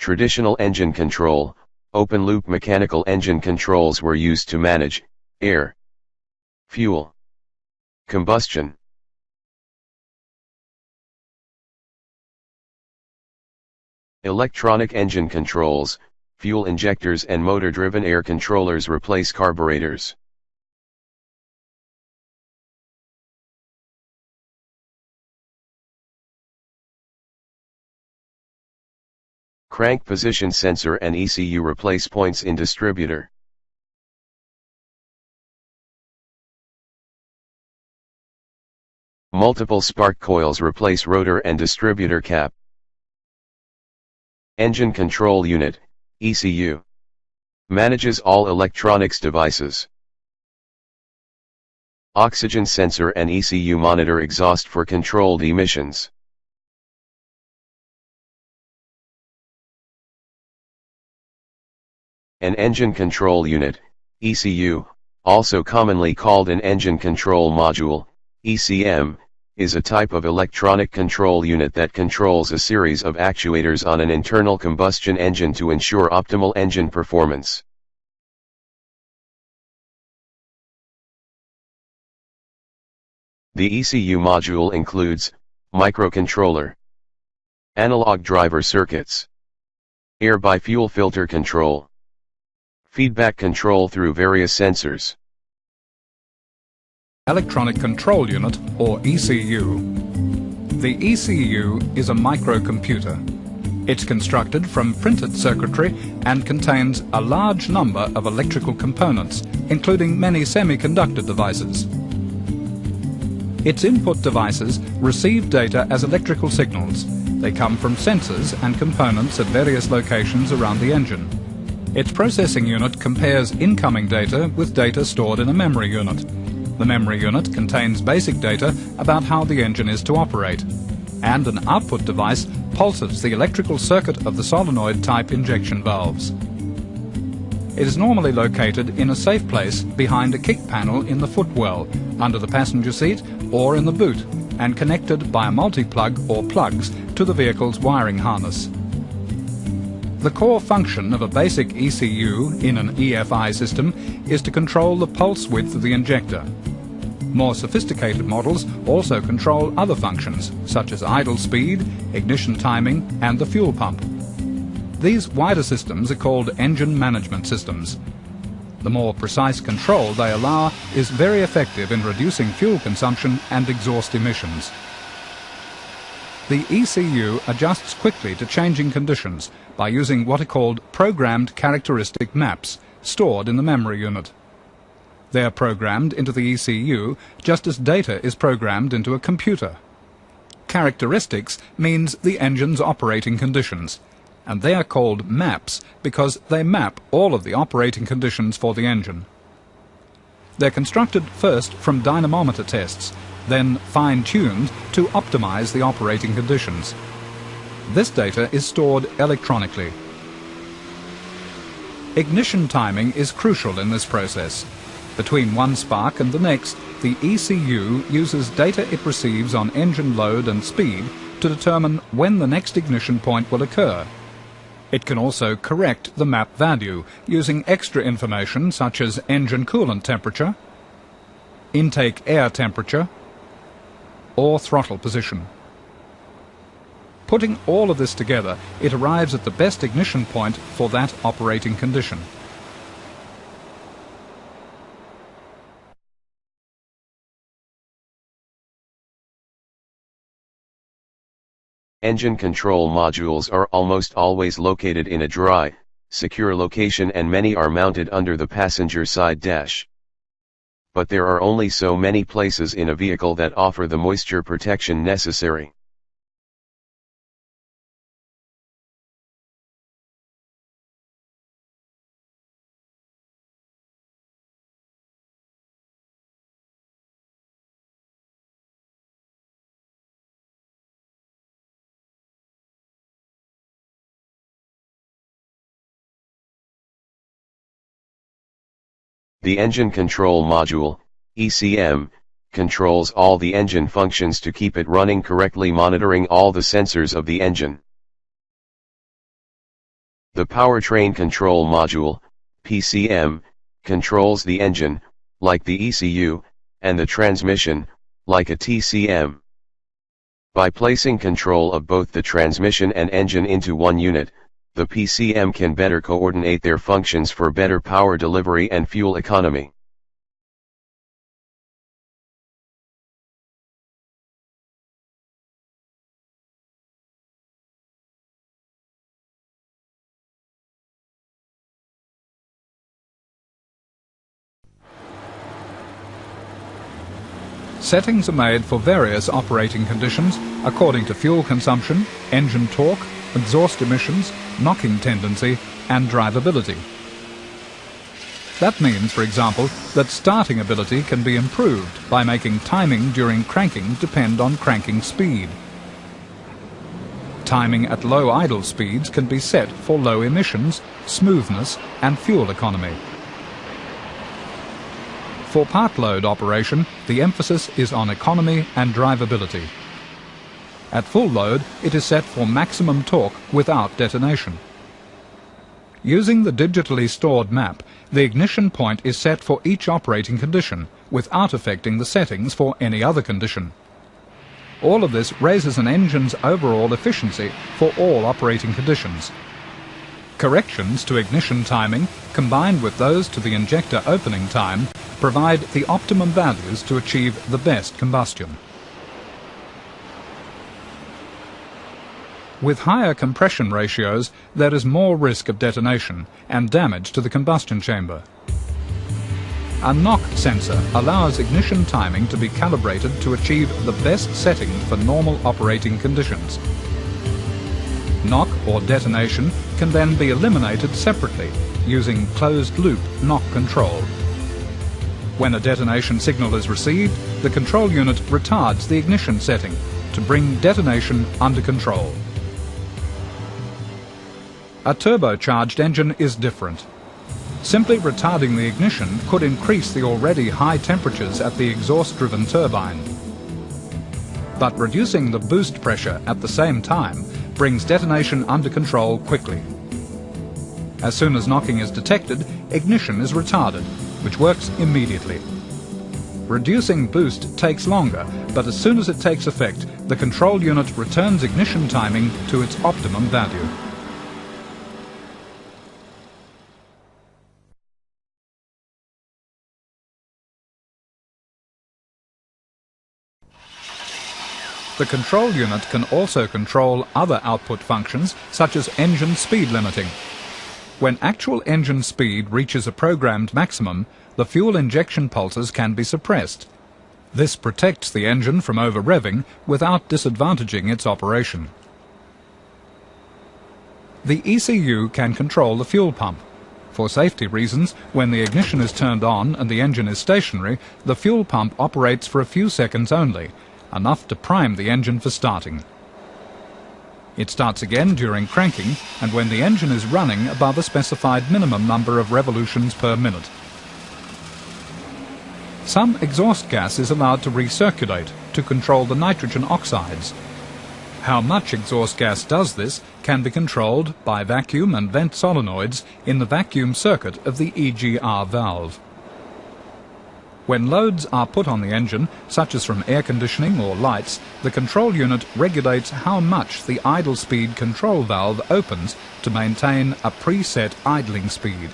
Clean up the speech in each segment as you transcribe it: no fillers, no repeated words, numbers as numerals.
Traditional engine control, open-loop mechanical engine controls were used to manage air, fuel, combustion. Electronic engine controls, fuel injectors and motor-driven air controllers replace carburetors. Crank position sensor and ECU replace points in distributor. Multiple spark coils replace rotor and distributor cap. Engine Control Unit, ECU, manages all electronics devices. Oxygen sensor and ECU monitor exhaust for controlled emissions. An Engine Control Unit, ECU, also commonly called an Engine Control Module, ECM, is a type of electronic control unit that controls a series of actuators on an internal combustion engine to ensure optimal engine performance. The ECU module includes microcontroller, analog driver circuits, air by fuel filter control, feedback control through various sensors. Electronic Control Unit, or ECU. The ECU is a microcomputer. It's constructed from printed circuitry and contains a large number of electrical components, including many semiconductor devices. Its input devices receive data as electrical signals. They come from sensors and components at various locations around the engine. Its processing unit compares incoming data with data stored in a memory unit. The memory unit contains basic data about how the engine is to operate, and an output device pulses the electrical circuit of the solenoid-type injection valves. It is normally located in a safe place behind a kick panel in the footwell, under the passenger seat or in the boot, and connected by a multi-plug or plugs to the vehicle's wiring harness. The core function of a basic ECU in an EFI system is to control the pulse width of the injector. More sophisticated models also control other functions, such as idle speed, ignition timing, and the fuel pump. These wider systems are called engine management systems. The more precise control they allow is very effective in reducing fuel consumption and exhaust emissions. The ECU adjusts quickly to changing conditions by using what are called programmed characteristic maps, stored in the memory unit. They are programmed into the ECU just as data is programmed into a computer. Characteristics means the engine's operating conditions, and they are called maps because they map all of the operating conditions for the engine. They're constructed first from dynamometer tests, then fine-tuned to optimize the operating conditions. This data is stored electronically. Ignition timing is crucial in this process. Between one spark and the next, the ECU uses data it receives on engine load and speed to determine when the next ignition point will occur. It can also correct the map value using extra information such as engine coolant temperature, intake air temperature, or throttle position. Putting all of this together, it arrives at the best ignition point for that operating condition. Engine control modules are almost always located in a dry, secure location, and many are mounted under the passenger side dash. But there are only so many places in a vehicle that offer the moisture protection necessary. The Engine Control Module, ECM, controls all the engine functions to keep it running correctly, monitoring all the sensors of the engine. The Powertrain Control Module, PCM, controls the engine, like the ECU, and the transmission, like a TCM. By placing control of both the transmission and engine into one unit, the PCM can better coordinate their functions for better power delivery and fuel economy. Settings are made for various operating conditions according to fuel consumption, engine torque, exhaust emissions, knocking tendency, and drivability. That means, for example, that starting ability can be improved by making timing during cranking depend on cranking speed. Timing at low idle speeds can be set for low emissions, smoothness, and fuel economy. For part load operation, the emphasis is on economy and drivability. At full load, it is set for maximum torque without detonation. Using the digitally stored map, the ignition point is set for each operating condition, without affecting the settings for any other condition. All of this raises an engine's overall efficiency for all operating conditions. Corrections to ignition timing, combined with those to the injector opening time, provide the optimum values to achieve the best combustion. With higher compression ratios, there is more risk of detonation and damage to the combustion chamber. A knock sensor allows ignition timing to be calibrated to achieve the best setting for normal operating conditions. Knock or detonation can then be eliminated separately using closed-loop knock control. When a detonation signal is received, the control unit retards the ignition setting to bring detonation under control. A turbocharged engine is different. Simply retarding the ignition could increase the already high temperatures at the exhaust-driven turbine. But reducing the boost pressure at the same time brings detonation under control quickly. As soon as knocking is detected, ignition is retarded, which works immediately. Reducing boost takes longer, but as soon as it takes effect, the control unit returns ignition timing to its optimum value. The control unit can also control other output functions, such as engine speed limiting. When actual engine speed reaches a programmed maximum, the fuel injection pulses can be suppressed. This protects the engine from over-revving without disadvantaging its operation. The ECU can control the fuel pump. For safety reasons, when the ignition is turned on and the engine is stationary, the fuel pump operates for a few seconds only, enough to prime the engine for starting. It starts again during cranking and when the engine is running above a specified minimum number of revolutions per minute. Some exhaust gas is allowed to recirculate to control the nitrogen oxides. How much exhaust gas does this can be controlled by vacuum and vent solenoids in the vacuum circuit of the EGR valve. When loads are put on the engine, such as from air conditioning or lights, the control unit regulates how much the idle speed control valve opens to maintain a preset idling speed.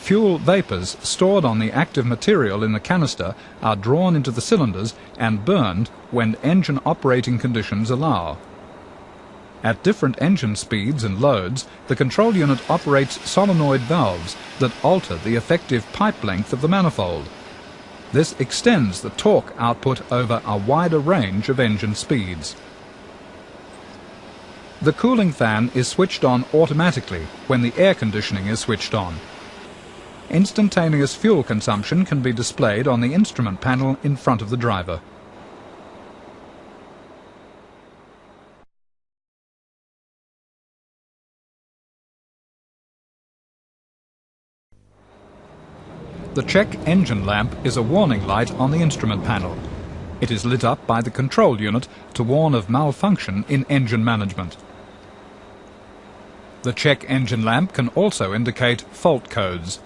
Fuel vapours stored on the active material in the canister are drawn into the cylinders and burned when engine operating conditions allow. At different engine speeds and loads, the control unit operates solenoid valves that alter the effective pipe length of the manifold. This extends the torque output over a wider range of engine speeds. The cooling fan is switched on automatically when the air conditioning is switched on. Instantaneous fuel consumption can be displayed on the instrument panel in front of the driver. The check engine lamp is a warning light on the instrument panel. It is lit up by the control unit to warn of malfunction in engine management. The check engine lamp can also indicate fault codes.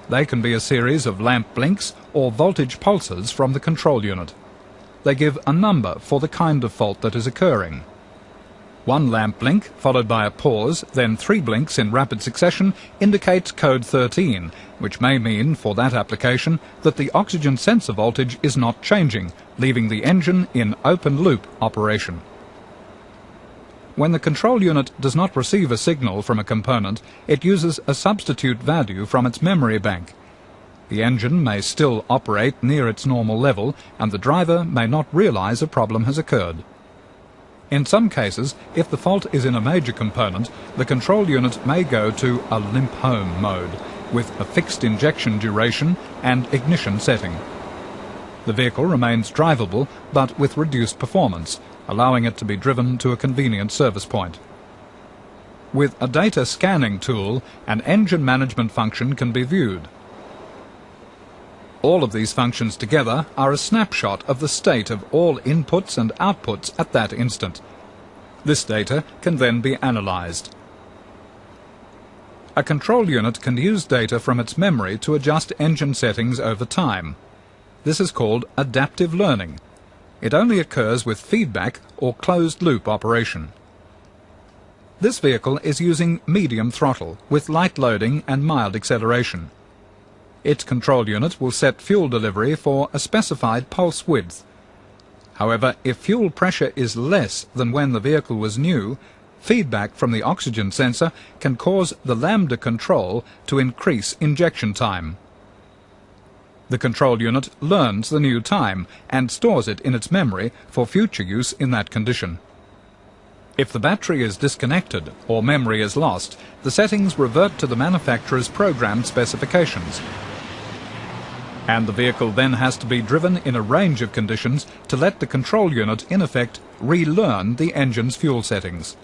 They can be a series of lamp blinks or voltage pulses from the control unit. They give a number for the kind of fault that is occurring. One lamp blink, followed by a pause, then 3 blinks in rapid succession, indicates code 13, which may mean, for that application, that the oxygen sensor voltage is not changing, leaving the engine in open-loop operation. When the control unit does not receive a signal from a component, it uses a substitute value from its memory bank. The engine may still operate near its normal level, and the driver may not realize a problem has occurred. In some cases, if the fault is in a major component, the control unit may go to a limp home mode, with a fixed injection duration and ignition setting. The vehicle remains drivable, but with reduced performance, allowing it to be driven to a convenient service point. With a data scanning tool, an engine management function can be viewed. All of these functions together are a snapshot of the state of all inputs and outputs at that instant. This data can then be analyzed. A control unit can use data from its memory to adjust engine settings over time. This is called adaptive learning. It only occurs with feedback or closed-loop operation. This vehicle is using medium throttle with light loading and mild acceleration. Its control unit will set fuel delivery for a specified pulse width. However, if fuel pressure is less than when the vehicle was new, feedback from the oxygen sensor can cause the lambda control to increase injection time. The control unit learns the new time and stores it in its memory for future use in that condition. If the battery is disconnected or memory is lost, the settings revert to the manufacturer's programmed specifications, and the vehicle then has to be driven in a range of conditions to let the control unit, in effect, relearn the engine's fuel settings.